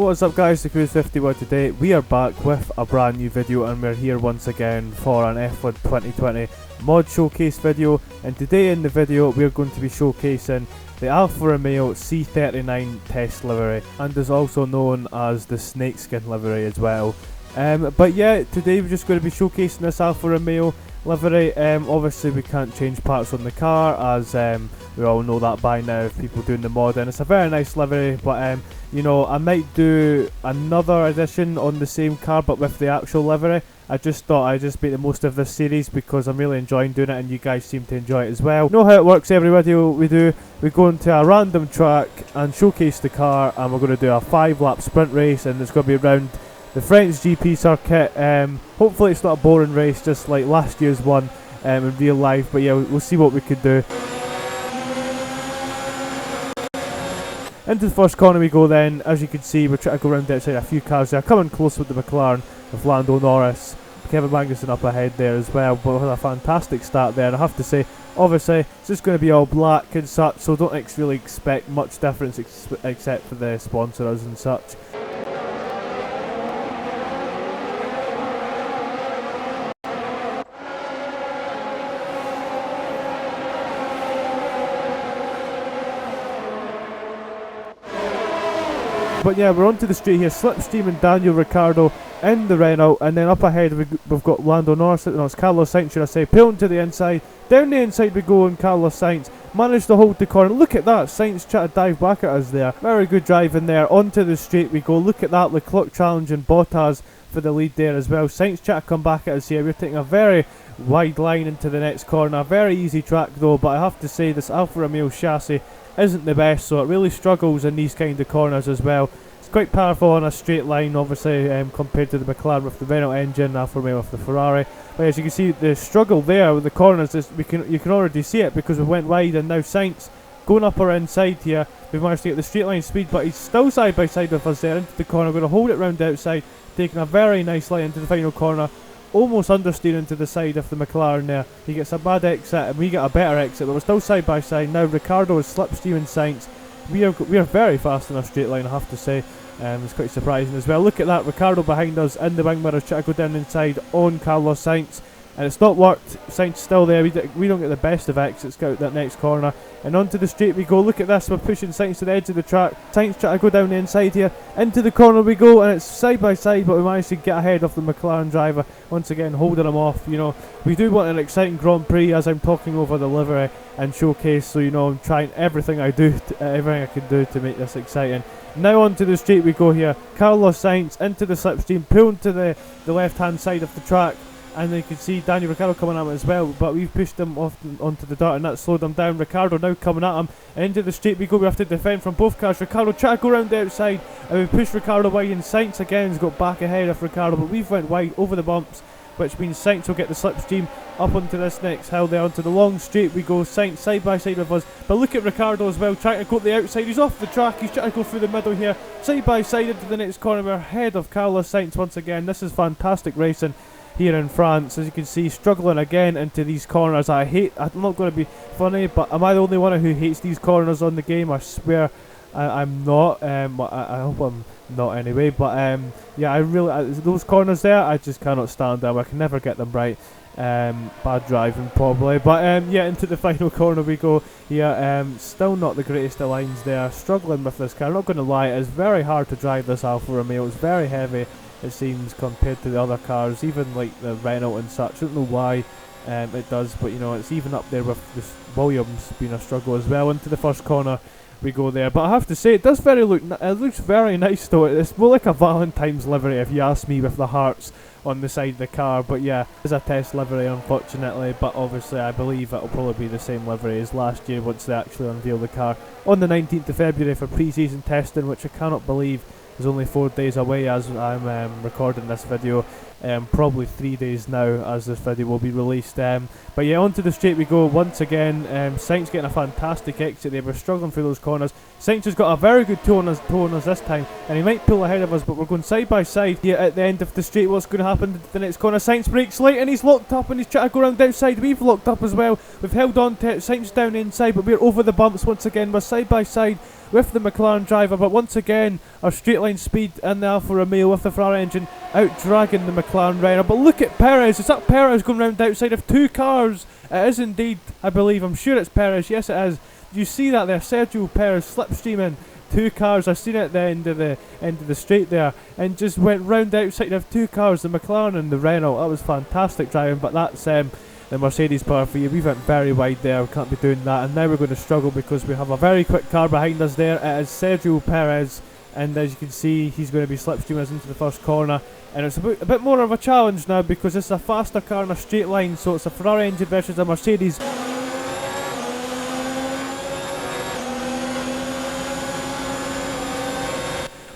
What is up guys, Nekrews51 today. We are back with a brand new video and we're here once again for an F1 2020 mod showcase video, and today in the video we're going to be showcasing the Alfa Romeo C39 test livery, and is also known as the snakeskin livery as well. But yeah, today we're just going to be showcasing this Alfa Romeo livery. Obviously we can't change parts on the car, as we all know that by now if people doing the mod, and it's a very nice livery, but you know, I might do another edition on the same car but with the actual livery. I just thought I'd just make the most of this series because I'm really enjoying doing it and you guys seem to enjoy it as well. You know how it works, every video we do, we go into a random track and showcase the car, and we're going to do a 5-lap sprint race, and it's going to be around the French GP circuit. Hopefully it's not a boring race just like last year's one in real life, but yeah, we'll see what we could do. Into the first corner we go then. As you can see, we're trying to go around the outside a few cars there, coming close with the McLaren with Lando Norris, Kevin Magnussen up ahead there as well, but with a fantastic start there. And I have to say, obviously it's just going to be all black and such, so don't really expect much difference except for the sponsors and such. But yeah, we're onto the straight here. Slipstream and Daniel Ricciardo in the Renault, and then up ahead we've got Lando Norris. No, it's Carlos Sainz, should I say, pulling to the inside. Down the inside we go, and Carlos Sainz managed to hold the corner. Look at that, Sainz tried to dive back at us there. Very good driving there. Onto the straight we go. Look at that, Leclerc challenging Bottas for the lead there as well. Sainz tried to come back at us here. We're taking a very wide line into the next corner. A very easy track though, but I have to say this Alfa Romeo chassis isn't the best, so it really struggles in these kind of corners as well. It's quite powerful on a straight line, obviously, compared to the McLaren with the Renault engine, Alfa Romeo with the Ferrari. But as you can see, the struggle there with the corners is you can already see it because we went wide, and now Sainz going up our inside here. We've managed to get the straight line speed, but he's still side by side with us there into the corner. We're going to hold it round the outside, taking a very nice line into the final corner. Almost understeering to the side of the McLaren there. He gets a bad exit and we get a better exit, but we're still side by side. Now Ricciardo is slipstreaming Sainz. We are very fast in a straight line, I have to say. It's quite surprising as well. Look at that, Ricciardo behind us in the wing mirror, trying to go down inside on Carlos Sainz, and it's not worked. Sainz still there. We don't get the best of exits out that next corner, and onto the straight we go. Look at this, we're pushing Sainz to the edge of the track. Sainz trying to go down the inside here. Into the corner we go, and it's side by side, but we managed to get ahead of the McLaren driver once again, holding him off. You know, we do want an exciting Grand Prix as I'm talking over the livery and showcase, so you know, I'm trying everything I can do to make this exciting. Now onto the straight we go here. Carlos Sainz into the slipstream, pulling to the left hand side of the track, and you can see Daniel Ricciardo coming at him as well, but we've pushed him off onto the dirt and that slowed him down. Ricciardo now coming at him, and into the straight we go. We have to defend from both cars. Ricciardo try to go around the outside, and we push Ricciardo wide, and Sainz again has got back ahead of Ricciardo, but we've went wide over the bumps, which means Sainz will get the slipstream up onto this next hill there. Onto the long straight we go. Sainz side by side with us, but look at Ricciardo as well, trying to go to the outside. He's off the track, he's trying to go through the middle here, side by side into the next corner. We're ahead of Carlos Sainz once again. This is fantastic racing here in France. As you can see, struggling again into these corners. I'm not going to be funny, but am I the only one who hates these corners on the game? I swear I'm not. I hope I'm not anyway, but yeah, those corners there, I just cannot stand them. I can never get them right. Bad driving probably, but yeah, into the final corner we go here. Still not the greatest of lines there, struggling with this car. I'm not going to lie, it's very hard to drive this Alfa Romeo. It's very heavy, it seems, compared to the other cars, even like the Renault and such. I don't know why it does, but you know, it's even up there with this Williams being a struggle as well. Into the first corner we go there, but I have to say, it looks very nice though. It's more like a Valentine's livery if you ask me, with the hearts on the side of the car. But yeah, it's a test livery unfortunately, but obviously I believe it'll probably be the same livery as last year once they actually unveil the car on the 19th of February for pre-season testing, which I cannot believe is only 4 days away as I'm recording this video. Probably 3 days now as this video will be released. But yeah, onto the straight we go once again. Sainz getting a fantastic exit there. We're struggling through those corners. Sainz has got a very good toe on us this time, and he might pull ahead of us, but we're going side by side here at the end of the straight. What's going to happen to the next corner? Sainz brakes late and he's locked up, and he's trying to go around the outside. We've locked up as well. We've held on to it. Sainz down the inside, but we're over the bumps once again. We're side by side with the McLaren driver, but once again our straight line speed and the Alfa Romeo with the Ferrari engine out dragging the McLaren Renault. But look at Perez, is that Perez going round outside of 2 cars? It is indeed, I believe, I'm sure it's Perez, yes it is. You see that there, Sergio Perez slipstreaming 2 cars. I've seen it at the end of the straight there, and just went round outside of 2 cars, the McLaren and the Renault. That was fantastic driving, but that's the Mercedes power for you. We went very wide there, we can't be doing that, and now we're going to struggle because we have a very quick car behind us there. It is Sergio Perez, and as you can see, he's going to be slipstreaming us into the first corner, and it's a bit more of a challenge now because it's a faster car in a straight line, so it's a Ferrari engine versus a Mercedes.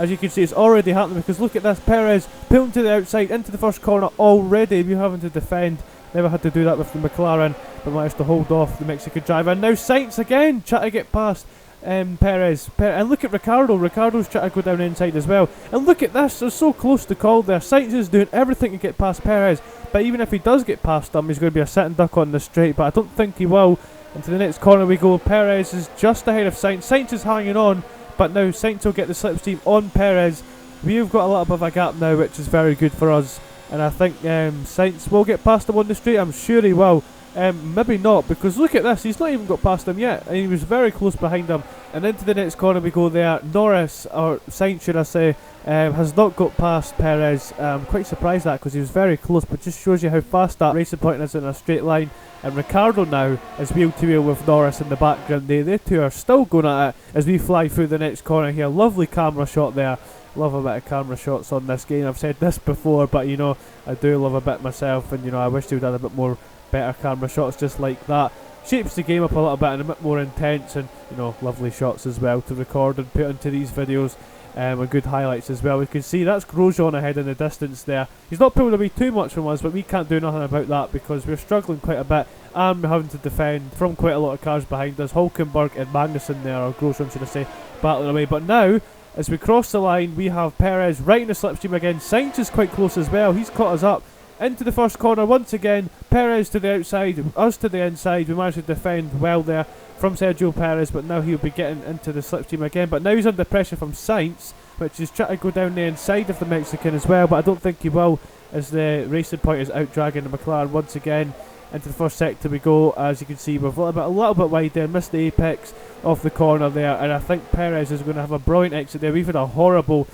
As you can see, it's already happening because look at this, Perez pulling to the outside into the first corner already. We're having to defend. Never had to do that with the McLaren, but managed to hold off the Mexican driver. And now Sainz again trying to get past Perez. And look at Ricciardo. Ricciardo's trying to go down inside as well. And look at this, they're so close to call there. Sainz is doing everything to get past Perez, but even if he does get past him, he's going to be a sitting duck on the straight, but I don't think he will. Into the next corner we go. Perez is just ahead of Sainz. Sainz is hanging on, but now Sainz will get the slipstream on Perez. We've got a little bit of a gap now, which is very good for us. And I think Sainz will get past him on the straight. I'm sure he will. Maybe not, because look at this. He's not even got past him yet. And he was very close behind him. And into the next corner we go there. Norris, or Sainz should I say, has not got past Perez. I'm quite surprised at that because he was very close, but just shows you how fast that racing point is in a straight line. And Ricciardo now is wheel to wheel with Norris in the background. They two are still going at it as we fly through the next corner here. Lovely camera shot there. Love a bit of camera shots on this game. I've said this before, but you know, I do love a bit myself, and you know, I wish they would have a bit more better camera shots just like that. Shapes the game up a little bit and a bit more intense, and you know, lovely shots as well to record and put into these videos. And good highlights as well. We can see that's Grosjean ahead in the distance there. He's not pulling away too much from us, but we can't do nothing about that because we're struggling quite a bit and we're having to defend from quite a lot of cars behind us. Hulkenberg and Magnussen there, or Grosjean should I say, battling away. But now, as we cross the line, we have Perez right in the slipstream again. Sainz is quite close as well. He's caught us up into the first corner once again. Perez to the outside, us to the inside. We managed to defend well there from Sergio Perez, but now he'll be getting into the slipstream again. But now he's under pressure from Sainz, which is trying to go down the inside of the Mexican as well, but I don't think he will, as the racing point is out dragging the McLaren once again. Into the first sector we go. As you can see, we're a little bit wide there, missed the apex of the corner there, and I think Perez is going to have a brilliant exit there. We've had a horrible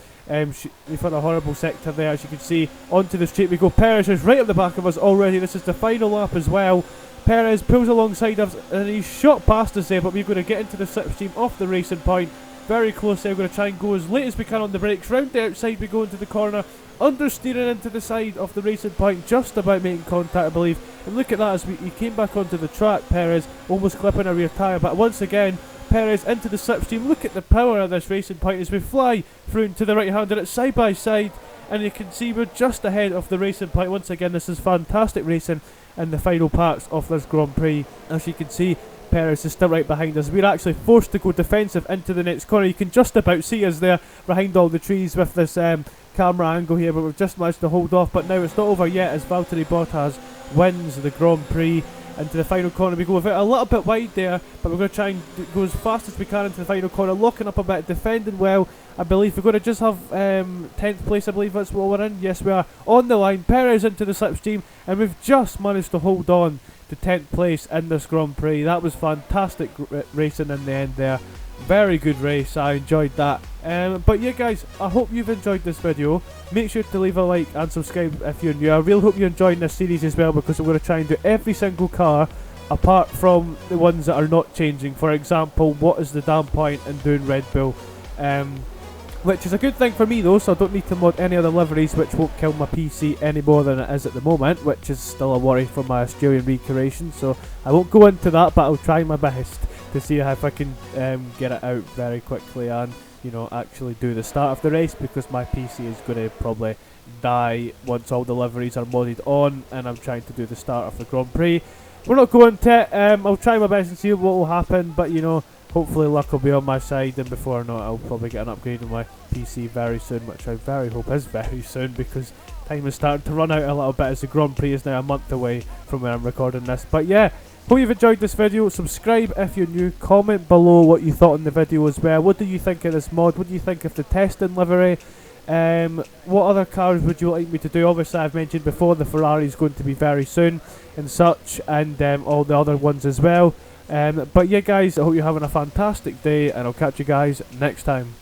sector there. As you can see, onto the straight we go. Perez is right up the back of us already. This is the final lap as well. Perez pulls alongside us and he's shot past us there, but we're going to get into the slipstream off the racing point. Very close there. We're going to try and go as late as we can on the brakes. Round the outside we go into the corner, understeering into the side of the racing point, just about making contact I believe. And look at that, as he came back onto the track, Perez almost clipping a rear tyre, but once again Perez into the slipstream. Look at the power of this racing point as we fly through to the right hand, and it's side by side, and you can see we're just ahead of the racing point. Once again, this is fantastic racing in the final parts of this Grand Prix. As you can see, Perez is still right behind us. We're actually forced to go defensive into the next corner. You can just about see us there behind all the trees with this camera angle here, but we've just managed to hold off. But now it's not over yet as Valtteri Bottas wins the Grand Prix. Into the final corner we go with it a little bit wide there, but we're going to try and go as fast as we can into the final corner, locking up a bit, defending well. I believe we're going to just have 10th place, I believe that's what we're in. Yes, we are on the line. Perez into the slipstream, and we've just managed to hold on to 10th place in this Grand Prix. That was fantastic racing in the end there. Very good race, I enjoyed that. But yeah guys, I hope you've enjoyed this video. Make sure to leave a like and subscribe if you're new. I really hope you're enjoying this series as well, because I'm going to try and do every single car apart from the ones that are not changing. For example, what is the damn point in doing Red Bull? Which is a good thing for me though, so I don't need to mod any other liveries, which won't kill my PC any more than it is at the moment, which is still a worry for my Australian recreation. So I won't go into that, but I'll try my best to see if I can get it out very quickly and, you know, actually do the start of the race, because my PC is going to probably die once all the liveries are modded on and I'm trying to do the start of the Grand Prix. We're not going to it. I'll try my best and see what will happen, but you know, hopefully luck will be on my side, and before I know it, I'll probably get an upgrade on my PC very soon, which I very hope is very soon, because time is starting to run out a little bit as the Grand Prix is now a month away from where I'm recording this. But yeah, Hope you've enjoyed this video. Subscribe if you're new. Comment below what you thought in the video as well. What do you think of this mod? What do you think of the testing livery? What other cars would you like me to do? Obviously, I've mentioned before the Ferrari is going to be very soon and such, and all the other ones as well. But yeah, guys, I hope you're having a fantastic day, and I'll catch you guys next time.